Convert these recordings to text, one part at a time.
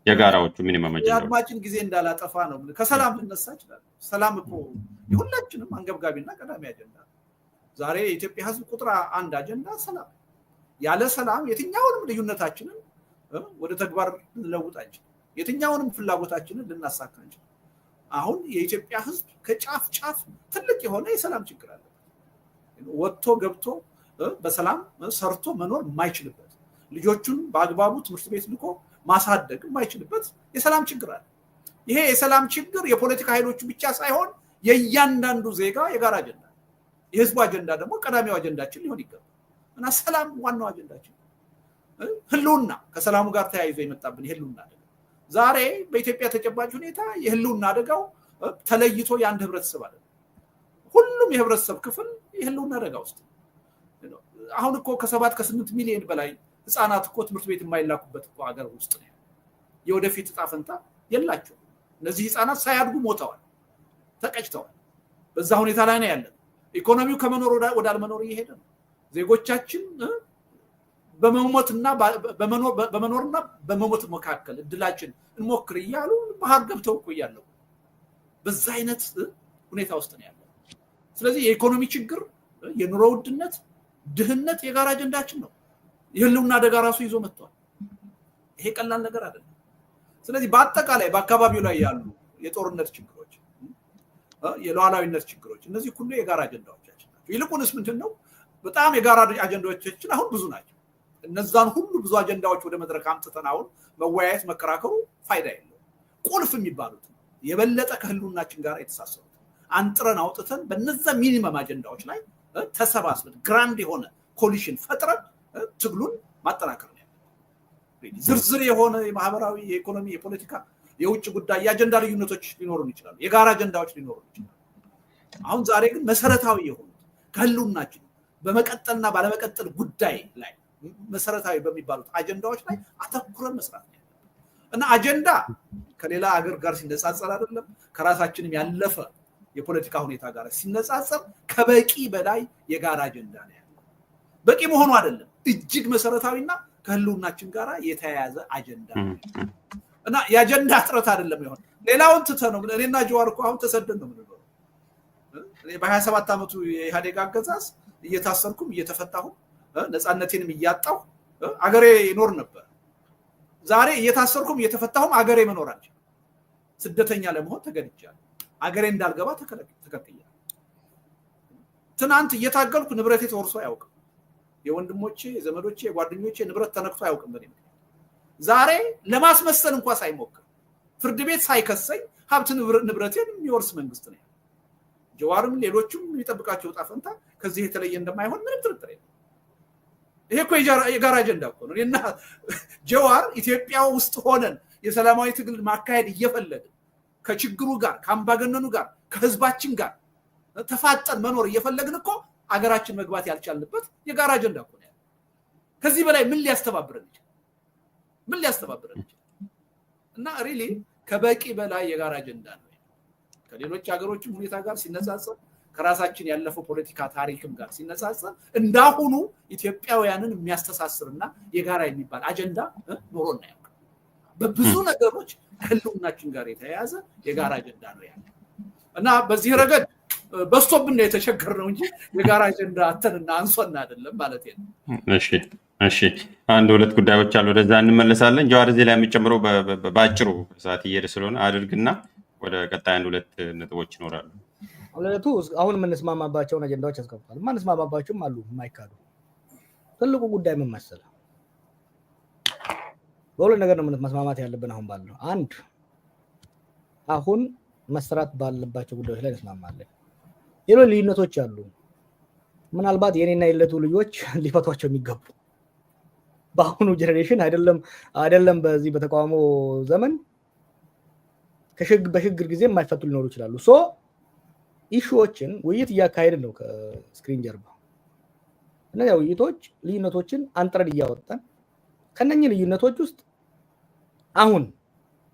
የጋራዎቹ ሚኒመም አጀንዳዎች የአድማጭን ጊዜ እንዳላጠፋ ነው። ከሰላም ልነሳ ይችላል። ሰላም እኮ የሁላችንም አንገብጋቢና ቀዳሚ አጀንዳ ነው። ዛሬ የኢትዮጵያ ሕዝብ ቁጥር 1 አጀንዳ ሰላም። ያለ ሰላም የትኛውንም ልዩነታችንን ወደ ተግባር ልንለውጥ አንችልም። የትኛውንም ፍላጎታችንን ልናሳካ አንችልም። አሁን የኢትዮጵያ ሕዝብ ከጫፍ ጫፍ ትልቅ የሆነ የሰላም ችግር አለ። ወጥቶ ገብቶ በሰላም ሰርቶ መኖር የማይችልበት፣ ልጆቹን በአግባቡ ትምህርት ቤት ልኮ ማሳደግ የማይችልበት የሰላም ችግር አለ። ይሄ የሰላም ችግር የፖለቲካ ኃይሎቹ ብቻ ሳይሆን የእያንዳንዱ ዜጋ የጋራ አጀንዳ፣ የህዝቡ አጀንዳ ደግሞ ቀዳሚው አጀንዳችን ሊሆን ይገባል እና ሰላም ዋናው አጀንዳችን። ህልውና ከሰላሙ ጋር ተያይዞ የመጣብን የህልውና አደጋ ዛሬ በኢትዮጵያ ተጨባጭ ሁኔታ የህልውና አደጋው ተለይቶ የአንድ ህብረተሰብ አለ። ሁሉም የህብረተሰብ ክፍል የህልውና አደጋ ውስጥ አሁን እኮ ከ7-8 ሚሊዮን በላይ ህፃናት እኮ ትምህርት ቤት የማይላኩበት እኮ ሀገር ውስጥ ነው። የወደፊት ዕጣ ፈንታ የላቸው። እነዚህ ህፃናት ሳያድጉ ሞተዋል፣ ተቀጭተዋል። በዛ ሁኔታ ላይ ነው ያለን። ኢኮኖሚው ከመኖር ወደ አለመኖር እየሄደ ነው። ዜጎቻችን በመሞትና በመሞት መካከል እድላችን እንሞክር እያሉ ባህር ገብተው እኮ እያለው በዛ አይነት ሁኔታ ውስጥ ነው ያለው። ስለዚህ የኢኮኖሚ ችግር፣ የኑሮ ውድነት፣ ድህነት የጋራ አጀንዳችን ነው። የህልውና አደጋ ራሱ ይዞ መጥቷል። ይሄ ቀላል ነገር አይደለም። ስለዚህ በአጠቃላይ በአካባቢው ላይ ያሉ የጦርነት ችግሮች፣ የሉዓላዊነት ችግሮች፣ እነዚህ ሁሉ የጋራ አጀንዳዎቻችን ናቸው። ይልቁንስ ምንድነው በጣም የጋራ አጀንዳዎቻችን አሁን ብዙ ናቸው። እነዛን ሁሉ ብዙ አጀንዳዎች ወደ መድረክ አምጥተን አሁን መወያየት መከራከሩ ፋይዳ የለውም። ቁልፍ የሚባሉት የበለጠ ከህልውናችን ጋር የተሳሰሩት አንጥረን አውጥተን በነዛ ሚኒመም አጀንዳዎች ላይ ተሰባስበን ግራንድ የሆነ ኮሊሽን ፈጥረን ትግሉን ማጠናከር ነው። ዝርዝር የሆነ የማህበራዊ፣ የኢኮኖሚ፣ የፖለቲካ፣ የውጭ ጉዳይ የአጀንዳ ልዩነቶች ሊኖሩን ይችላሉ። የጋራ አጀንዳዎች ሊኖሩን ይችላሉ። አሁን ዛሬ ግን መሰረታዊ የሆኑት ከህልውናችን በመቀጠልና ባለመቀጠል ጉዳይ ላይ መሰረታዊ በሚባሉት አጀንዳዎች ላይ አተኩረን መስራት ነው እና አጀንዳ ከሌላ ሀገር ጋር ሲነጻጸር አይደለም፣ ከራሳችንም ያለፈ የፖለቲካ ሁኔታ ጋር ሲነጻጸር ከበቂ በላይ የጋራ አጀንዳ ነው ያለው። በቂ መሆኑ አይደለም፣ እጅግ መሰረታዊና ከህልውናችን ጋር የተያያዘ አጀንዳ እና የአጀንዳ እጥረት አይደለም ይሆን። ሌላውን ትተነው እኔና ጀዋር እኮ አሁን ተሰደን ነው የምንኖረው። በ27 ዓመቱ የኢህአዴግ አገዛዝ እየታሰርኩም እየተፈታሁም ነፃነቴንም እያጣሁ አገሬ ይኖር ነበር። ዛሬ እየታሰርኩም እየተፈታሁም አገሬ መኖር አልችልም። ስደተኛ ለመሆን ተገድጃለሁ። አገሬ እንዳልገባ ተከልክያለሁ። ትናንት እየታገልኩ ንብረቴ ተወርሶ አያውቅም። የወንድሞቼ፣ የዘመዶቼ፣ የጓደኞቼ ንብረት ተነክቶ አያውቅም በኔ ምክንያት። ዛሬ ለማስመሰል እንኳን ሳይሞክር ፍርድ ቤት ሳይከሰኝ ሀብት ንብረቴን የሚወርስ መንግስት ነው። ጀዋርም ሌሎችም የሚጠብቃቸው ዕጣ ፈንታ ከዚህ የተለየ እንደማይሆን ምንም ጥርጥር የለም። ይሄ እኮ የጋራ አጀንዳ እኮ ነው። እና ጀዋር ኢትዮጵያ ውስጥ ሆነን የሰላማዊ ትግል ማካሄድ እየፈለግን ከችግሩ ጋር፣ ከአምባገነኑ ጋር፣ ከህዝባችን ጋር ተፋጠን መኖር እየፈለግን እኮ አገራችን መግባት ያልቻልንበት የጋራ አጀንዳ እኮ ነው። ከዚህ በላይ ምን ሊያስተባብረን ይችላል? እና ሪሊ ከበቂ በላይ የጋራ አጀንዳ ነው። ከሌሎች ሀገሮችም ሁኔታ ጋር ሲነጻጸር፣ ከራሳችን ያለፈው ፖለቲካ ታሪክም ጋር ሲነጻጸር እንዳሁኑ ኢትዮጵያውያንን የሚያስተሳስርና የጋራ የሚባል አጀንዳ ኖሮን ነው። በብዙ ነገሮች ከህልውናችን ጋር የተያያዘ የጋራ አጀንዳ ነው ያለው እና በዚህ ረገድ በስቶብን ነው የተቸገርነው እንጂ የጋራ አጀንዳ አተንና አንሶና አይደለም ማለት ነው። እሺ አንድ ሁለት ጉዳዮች አሉ፣ ወደዛ እንመለሳለን። ጀዋር እዚህ ላይ የሚጨምረው በአጭሩ ሰዓት እየሄደ ስለሆነ አድርግና ወደ ቀጣይ አንድ ሁለት ነጥቦች ይኖራሉ። ሁለቱ አሁን የምንስማማባቸውን አጀንዳዎች ያስቀምጣሉ። ማንስማማባቸውም አሉ የማይካዱ። ትልቁ ጉዳይ ምን መሰለህ? በሁለት ነገር ነው መስማማት ያለብን አሁን ባለው። አንድ አሁን መስራት ባለባቸው ጉዳዮች ላይ እንስማማለን። ሌሎች ልዩነቶች አሉ። ምናልባት የኔና የለቱ ልጆች ሊፈቷቸው የሚገቡ በአሁኑ ጄኔሬሽን አይደለም በዚህ በተቃውሞ ዘመን በሽግግር ጊዜ የማይፈቱ ሊኖሩ ይችላሉ። ሶ ኢሹዎችን ውይይት እያካሄድን ነው ከስክሪን ጀርባ። እነዚያ ውይይቶች ልዩነቶችን አንጥረን እያወጣን ከነኚህ ልዩነቶች ውስጥ አሁን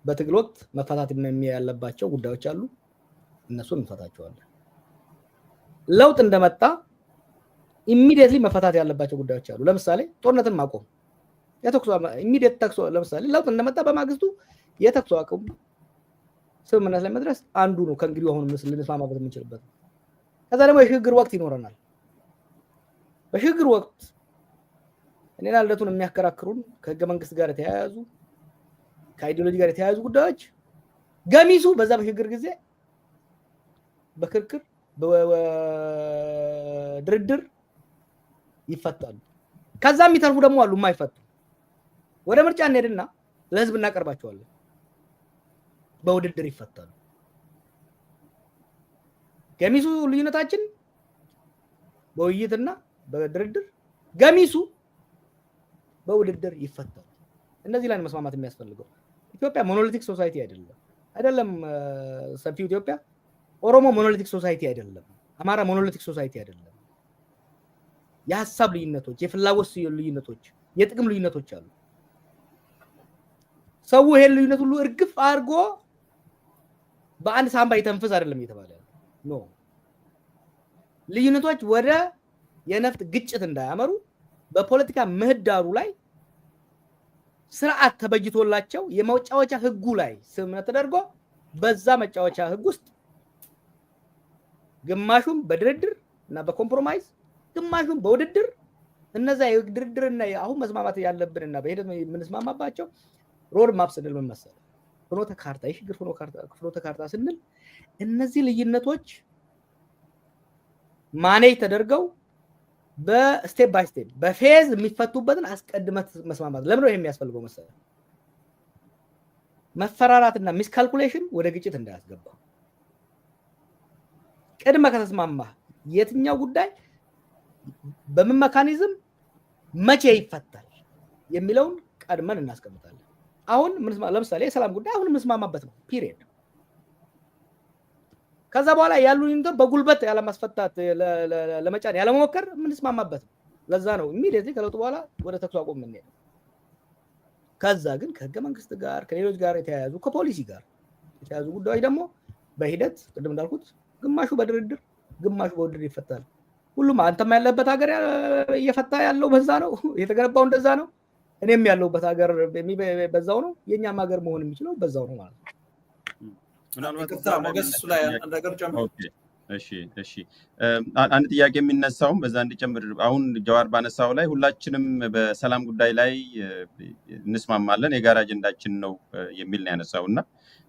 በትግል ወቅት መፈታት ያለባቸው ጉዳዮች አሉ። እነሱን እንፈታቸዋለን። ለውጥ እንደመጣ ኢሚዲየትሊ መፈታት ያለባቸው ጉዳዮች አሉ። ለምሳሌ ጦርነትን ማቆም የተኩስ ኢሚዲየት ተኩስ ለምሳሌ ለውጥ እንደመጣ በማግስቱ የተኩስ አቁም ስምምነት ላይ መድረስ አንዱ ነው ከእንግዲህ አሁን ልንስማማበት የምንችልበት። ከዛ ደግሞ የሽግግር ወቅት ይኖረናል። በሽግግር ወቅት እኔና ልደቱን የሚያከራክሩን ከህገ መንግስት ጋር የተያያዙ ከአይዲዮሎጂ ጋር የተያያዙ ጉዳዮች ገሚሱ በዛ በሽግግር ጊዜ በክርክር በድርድር ይፈታሉ። ከዛ የሚተርፉ ደግሞ አሉ የማይፈቱ ወደ ምርጫ እንሄድና ለህዝብ እናቀርባቸዋለን። በውድድር ይፈታሉ። ገሚሱ ልዩነታችን በውይይትና በድርድር ገሚሱ በውድድር ይፈታሉ። እነዚህ ላይ መስማማት የሚያስፈልገው ኢትዮጵያ ሞኖሊቲክ ሶሳይቲ አይደለም ሰፊው ኢትዮጵያ። ኦሮሞ ሞኖሊቲክ ሶሳይቲ አይደለም። አማራ ሞኖሊቲክ ሶሳይቲ አይደለም። የሀሳብ ልዩነቶች፣ የፍላጎት ልዩነቶች፣ የጥቅም ልዩነቶች አሉ። ሰው ይሄን ልዩነት ሁሉ እርግፍ አድርጎ በአንድ ሳምባ ይተንፍስ አይደለም እየተባለ ኖ ልዩነቶች ወደ የነፍጥ ግጭት እንዳያመሩ በፖለቲካ ምህዳሩ ላይ ስርዓት ተበጅቶላቸው የመጫወቻ ህጉ ላይ ስምምነት ተደርጎ በዛ መጫወቻ ህግ ውስጥ ግማሹም በድርድር እና በኮምፕሮማይዝ ግማሹም በውድድር እነዛ የድርድርና አሁን መስማማት ያለብንና በሂደት የምንስማማባቸው ሮድ ማፕ ስንል ምን መሰለህ ፍኖተ ካርታ የሽግግር ፍኖተ ካርታ ስንል እነዚህ ልዩነቶች ማኔጅ ተደርገው በስቴፕ ባይ ስቴፕ በፌዝ የሚፈቱበትን አስቀድመት መስማማት። ለምን ነው የሚያስፈልገው መሰለህ? መፈራራትና ሚስካልኩሌሽን ወደ ግጭት እንዳያስገባ ቅድመ ከተስማማ የትኛው ጉዳይ በምን ሜካኒዝም መቼ ይፈታል የሚለውን ቀድመን እናስቀምጣለን። አሁን ለምሳሌ የሰላም ጉዳይ አሁን መስማማበት ነው ፒሪየድ። ከዛ በኋላ ያሉን እንትን በጉልበት ያለ ማስፈታት ለመጫን ያለ መሞከር የምንስማማበት ነው። ለዛ ነው ኢሚዲየትሊ ከለውጥ በኋላ ወደ ተኩስ አቁም የምንሄደው። ከዛ ግን ከህገ መንግስት ጋር ከሌሎች ጋር የተያያዙ ከፖሊሲ ጋር የተያያዙ ጉዳዮች ደግሞ በሂደት ቅድም እንዳልኩት ግማሹ በድርድር ግማሹ በውድድር ይፈታል። ሁሉም አንተም ያለበት ሀገር እየፈታ ያለው በዛ ነው የተገነባው እንደዛ ነው። እኔም ያለውበት ሀገር በዛው ነው። የኛም ሀገር መሆን የሚችለው በዛው ነው ማለት ነው። እሺ አንድ ጥያቄ የሚነሳውም በዛ እንዲጨምር አሁን ጀዋር ባነሳው ላይ ሁላችንም በሰላም ጉዳይ ላይ እንስማማለን የጋራ አጀንዳችን ነው የሚል ነው ያነሳውና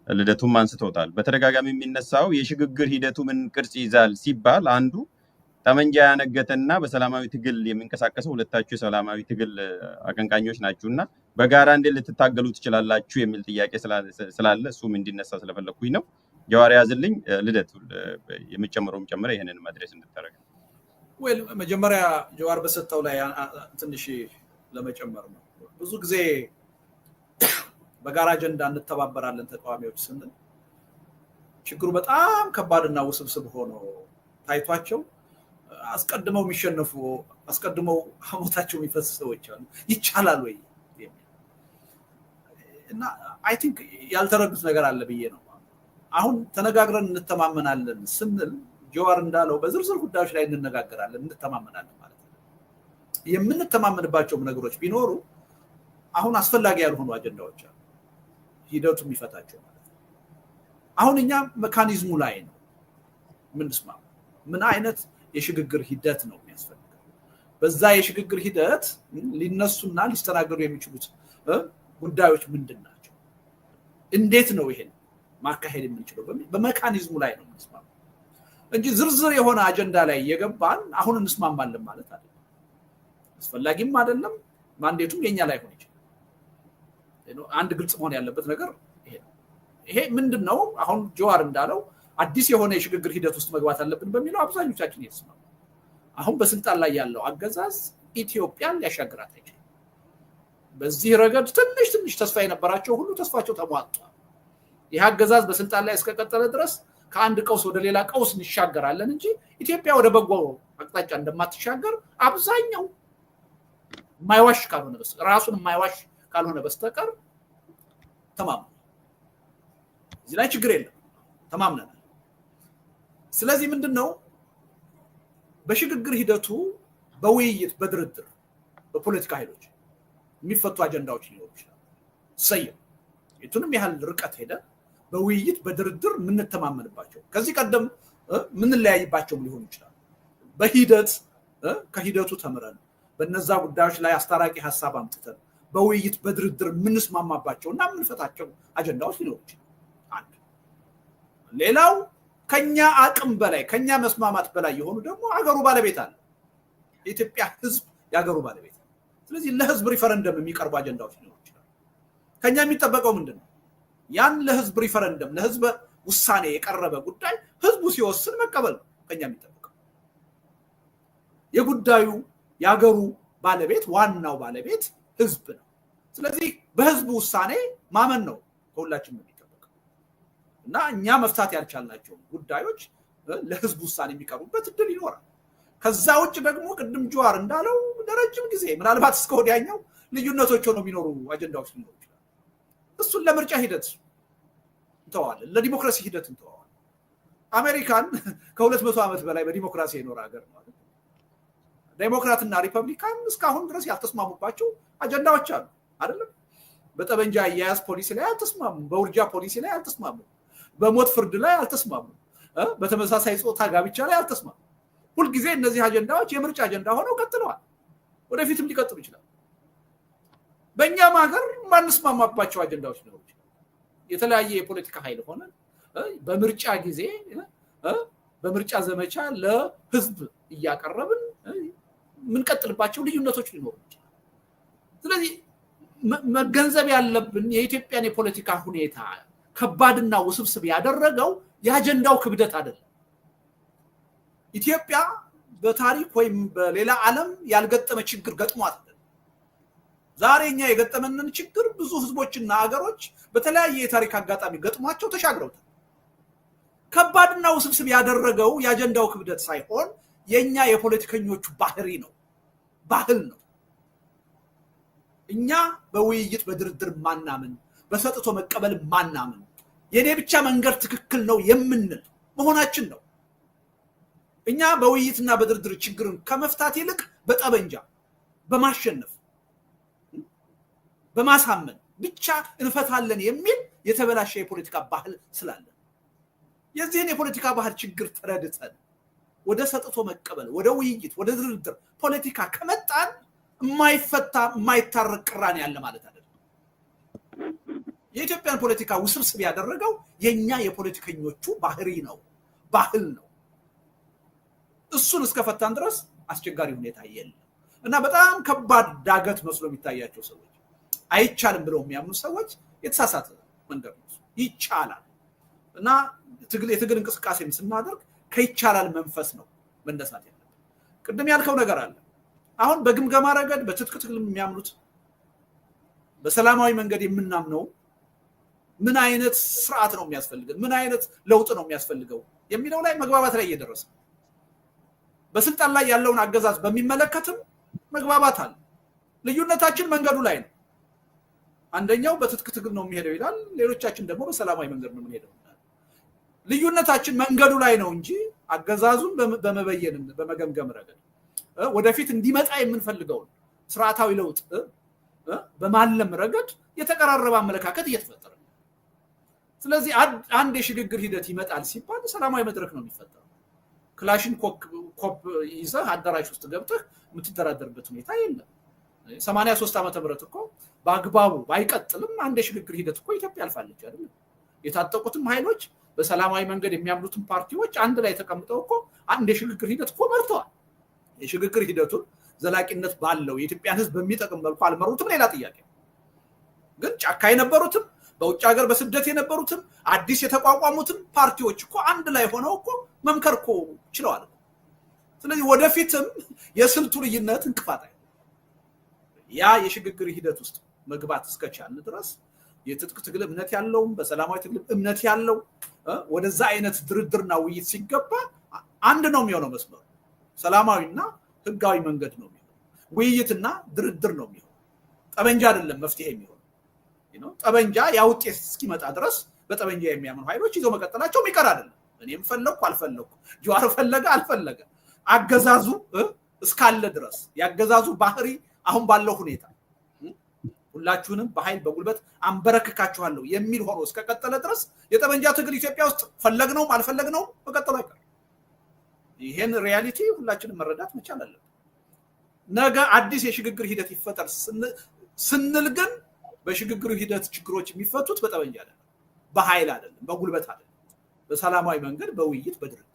ልደቱም አንስቶታል። በተደጋጋሚ የሚነሳው የሽግግር ሂደቱ ምን ቅርጽ ይዛል ሲባል አንዱ ጠመንጃ ያነገተና በሰላማዊ ትግል የሚንቀሳቀሰው ሁለታችሁ የሰላማዊ ትግል አቀንቃኞች ናችሁና በጋራ እንዴት ልትታገሉ ትችላላችሁ የሚል ጥያቄ ስላለ እሱም እንዲነሳ ስለፈለኩኝ ነው። ጀዋር ያዝልኝ። ልደቱ የምጨምረውም ጨምረ ይሄንን መድረስ እንድታረግ ወይል መጀመሪያ ጀዋር በሰጠው ላይ ትንሽ ለመጨመር ነው። ብዙ ጊዜ በጋራ አጀንዳ እንተባበራለን ተቃዋሚዎች ስንል ችግሩ በጣም ከባድና ውስብስብ ሆኖ ታይቷቸው አስቀድመው የሚሸነፉ አስቀድመው ሐሞታቸው የሚፈስ ሰዎች አሉ። ይቻላል ወይ እና አይ ቲንክ ያልተረዱት ነገር አለ ብዬ ነው። አሁን ተነጋግረን እንተማመናለን ስንል ጀዋር እንዳለው በዝርዝር ጉዳዮች ላይ እንነጋገራለን እንተማመናለን ማለት ነው። የምንተማመንባቸው ነገሮች ቢኖሩ አሁን አስፈላጊ ያልሆኑ አጀንዳዎች አሉ ሂደቱ የሚፈታቸው ማለት ነው። አሁን እኛ ሜካኒዝሙ ላይ ነው ምንስማማ ምን አይነት የሽግግር ሂደት ነው የሚያስፈልገው። በዛ የሽግግር ሂደት ሊነሱና ሊስተናገዱ የሚችሉት ጉዳዮች ምንድን ናቸው? እንዴት ነው ይሄን ማካሄድ የምንችለው? በሜካኒዝሙ ላይ ነው የምንስማማው እንጂ ዝርዝር የሆነ አጀንዳ ላይ የገባን አሁን እንስማማለን ማለት አይደለም። አስፈላጊም አይደለም። ማንዴቱም የኛ ላይ ሆነ ይችላል። አንድ ግልጽ መሆን ያለበት ነገር ይሄ ነው። ይሄ ምንድነው? አሁን ጀዋር እንዳለው አዲስ የሆነ የሽግግር ሂደት ውስጥ መግባት አለብን በሚለው አብዛኞቻችን እየተስማሙ አሁን በስልጣን ላይ ያለው አገዛዝ ኢትዮጵያን ሊያሻግራት አይችልም። በዚህ ረገድ ትንሽ ተስፋ የነበራቸው ሁሉ ተስፋቸው ተሟጧል። ይህ አገዛዝ በስልጣን ላይ እስከቀጠለ ድረስ ከአንድ ቀውስ ወደ ሌላ ቀውስ እንሻገራለን እንጂ ኢትዮጵያ ወደ በጎ አቅጣጫ እንደማትሻገር አብዛኛው የማይዋሽ ካልሆነ በስተቀር ራሱን የማይዋሽ ካልሆነ በስተቀር ተማምነዋል። እዚህ ላይ ችግር የለም፣ ተማምነናል። ስለዚህ ምንድነው በሽግግር ሂደቱ በውይይት በድርድር በፖለቲካ ኃይሎች የሚፈቱ አጀንዳዎች ሊኖሩ ይችላሉ። ሰየው የቱንም ያህል ርቀት ሄደ በውይይት በድርድር የምንተማመንባቸው ከዚህ ቀደም ምንለያይባቸው ሊሆኑ ይችላሉ። በሂደት ከሂደቱ ተምረን በነዛ ጉዳዮች ላይ አስታራቂ ሐሳብ አምጥተን በውይይት በድርድር የምንስማማባቸውና የምንፈታቸው አጀንዳዎች ሊኖሩ ይችላሉ። አንድ ሌላው ከኛ አቅም በላይ ከኛ መስማማት በላይ የሆኑ ደግሞ አገሩ ባለቤት አለ። የኢትዮጵያ ህዝብ ያገሩ ባለቤት። ስለዚህ ለህዝብ ሪፈረንደም የሚቀርቡ አጀንዳዎች ሊኖሩ ይችላሉ። ከኛ የሚጠበቀው ምንድነው? ያን ለህዝብ ሪፈረንደም ለህዝብ ውሳኔ የቀረበ ጉዳይ ህዝቡ ሲወስን መቀበል ነው ከኛ የሚጠበቀው። የጉዳዩ ያገሩ ባለቤት ዋናው ባለቤት ህዝብ ነው። ስለዚህ በህዝቡ ውሳኔ ማመን ነው ከሁላችን የሚጠበቀው እና እኛ መፍታት ያልቻልናቸው ጉዳዮች ለህዝብ ውሳኔ የሚቀርቡበት እድል ይኖራል። ከዛ ውጭ ደግሞ ቅድም ጀዋር እንዳለው ለረጅም ጊዜ ምናልባት እስከ ወዲያኛው ልዩነቶች ሆነው የሚኖሩ አጀንዳዎች ሊኖሩ ይችላሉ። እሱን ለምርጫ ሂደት እንተዋለን፣ ለዲሞክራሲ ሂደት እንተዋለን። አሜሪካን ከ200 ዓመት በላይ በዲሞክራሲ የኖረ ሀገር ነው። ዴሞክራትና ሪፐብሊካን እስካሁን ድረስ ያልተስማሙባቸው አጀንዳዎች አሉ አይደለም? በጠበንጃ አያያዝ ፖሊሲ ላይ አልተስማሙም፣ በውርጃ ፖሊሲ ላይ አልተስማሙም፣ በሞት ፍርድ ላይ አልተስማሙም፣ በተመሳሳይ ጾታ ጋብቻ ላይ አልተስማሙም። ሁልጊዜ እነዚህ አጀንዳዎች የምርጫ አጀንዳ ሆነው ቀጥለዋል፣ ወደፊትም ሊቀጥሉ ይችላል። በእኛም ሀገር ማንስማማባቸው አጀንዳዎች ነው። የተለያየ የፖለቲካ ኃይል ሆነ በምርጫ ጊዜ በምርጫ ዘመቻ ለህዝብ እያቀረብን ምንቀጥልባቸው ልዩነቶች ሊኖሩ ይችላል። ስለዚህ መገንዘብ ያለብን የኢትዮጵያን የፖለቲካ ሁኔታ ከባድና ውስብስብ ያደረገው የአጀንዳው ክብደት አይደለም። ኢትዮጵያ በታሪክ ወይም በሌላ ዓለም ያልገጠመ ችግር ገጥሟት አይደለም። ዛሬኛ የገጠመንን ችግር ብዙ ህዝቦችና ሀገሮች በተለያየ የታሪክ አጋጣሚ ገጥሟቸው ተሻግረውታል። ከባድና ውስብስብ ያደረገው የአጀንዳው ክብደት ሳይሆን የኛ የፖለቲከኞቹ ባህሪ ነው፣ ባህል ነው። እኛ በውይይት በድርድር ማናምን፣ በሰጥቶ መቀበል ማናምን፣ የኔ ብቻ መንገድ ትክክል ነው የምንል መሆናችን ነው። እኛ በውይይትና በድርድር ችግርን ከመፍታት ይልቅ በጠበንጃ በማሸነፍ በማሳመን ብቻ እንፈታለን የሚል የተበላሸ የፖለቲካ ባህል ስላለ የዚህን የፖለቲካ ባህል ችግር ተረድተን ወደ ሰጥቶ መቀበል፣ ወደ ውይይት፣ ወደ ድርድር ፖለቲካ ከመጣን የማይፈታ የማይታረቅ ቅራኔ ያለ ማለት አይደለም። የኢትዮጵያን ፖለቲካ ውስብስብ ያደረገው የኛ የፖለቲከኞቹ ባህሪ ነው፣ ባህል ነው። እሱን እስከፈታን ድረስ አስቸጋሪ ሁኔታ የለም እና በጣም ከባድ ዳገት መስሎ የሚታያቸው ሰዎች፣ አይቻልም ብለው የሚያምኑ ሰዎች የተሳሳተ መንገድ ነው። ይቻላል እና የትግል እንቅስቃሴም ስናደርግ ከይቻላል መንፈስ ነው መነሳት ያለብን። ቅድም ያልከው ነገር አለ። አሁን በግምገማ ረገድ በትጥቅ ትግል የሚያምኑት በሰላማዊ መንገድ የምናምነው ምን አይነት ስርዓት ነው የሚያስፈልገው፣ ምን አይነት ለውጥ ነው የሚያስፈልገው የሚለው ላይ መግባባት ላይ እየደረሰ በስልጣን ላይ ያለውን አገዛዝ በሚመለከትም መግባባት አለ። ልዩነታችን መንገዱ ላይ ነው። አንደኛው በትጥቅ ትግል ነው የሚሄደው ይላል፣ ሌሎቻችን ደግሞ በሰላማዊ መንገድ ነው የምንሄደው። ልዩነታችን መንገዱ ላይ ነው እንጂ አገዛዙን በመበየን በመገምገም ረገድ ወደፊት እንዲመጣ የምንፈልገውን ስርዓታዊ ለውጥ በማለም ረገድ የተቀራረበ አመለካከት እየተፈጠረ ነው። ስለዚህ አንድ የሽግግር ሂደት ይመጣል ሲባል ሰላማዊ መድረክ ነው የሚፈጠረው። ክላሽን ኮፕ ይዘህ አዳራሽ ውስጥ ገብተህ የምትደራደርበት ሁኔታ የለም። 83 ዓመተ ምህረት እኮ በአግባቡ ባይቀጥልም አንድ የሽግግር ሂደት እኮ ኢትዮጵያ አልፋለች አይደል? የታጠቁትም ኃይሎች በሰላማዊ መንገድ የሚያምኑትን ፓርቲዎች አንድ ላይ ተቀምጠው እኮ አንድ የሽግግር ሂደት እኮ መርተዋል። የሽግግር ሂደቱን ዘላቂነት ባለው የኢትዮጵያን ሕዝብ በሚጠቅም መልኩ አልመሩትም፣ ሌላ ጥያቄ። ግን ጫካ የነበሩትም በውጭ ሀገር በስደት የነበሩትም አዲስ የተቋቋሙትም ፓርቲዎች እኮ አንድ ላይ ሆነው እኮ መምከር እኮ ችለዋል። ስለዚህ ወደፊትም የስልቱ ልዩነት እንቅፋት አይደለም። ያ የሽግግር ሂደት ውስጥ መግባት እስከቻልን ድረስ የትጥቅ ትግል እምነት ያለውም በሰላማዊ ትግል እምነት ያለው ወደዛ አይነት ድርድርና ውይይት ሲገባ አንድ ነው የሚሆነው መስመሩ። ሰላማዊና ህጋዊ መንገድ ነው የሚሆነው። ውይይትና ድርድር ነው የሚሆነው። ጠበንጃ አይደለም መፍትሄ የሚሆነው። ጠበንጃ ያ ውጤት እስኪመጣ ድረስ በጠበንጃ የሚያምኑ ኃይሎች ይዘው መቀጠላቸው የሚቀር አይደለም። እኔም ፈለኩ አልፈለኩ፣ ጀዋር ፈለገ አልፈለገ፣ አገዛዙ እስካለ ድረስ ያገዛዙ ባህሪ አሁን ባለው ሁኔታ ሁላችሁንም በኃይል በጉልበት አንበረክካችኋለሁ የሚል ሆኖ እስከቀጠለ ድረስ የጠመንጃ ትግል ኢትዮጵያ ውስጥ ፈለግነውም አልፈለግነውም መቀጠሉ አይቀርም። ይሄን ሪያሊቲ ሁላችንም መረዳት መቻል አለብን። ነገ አዲስ የሽግግር ሂደት ይፈጠር ስንል ግን በሽግግሩ ሂደት ችግሮች የሚፈቱት በጠመንጃ አይደለም፣ በኃይል አይደለም፣ በጉልበት አይደለም፣ በሰላማዊ መንገድ በውይይት በድርድር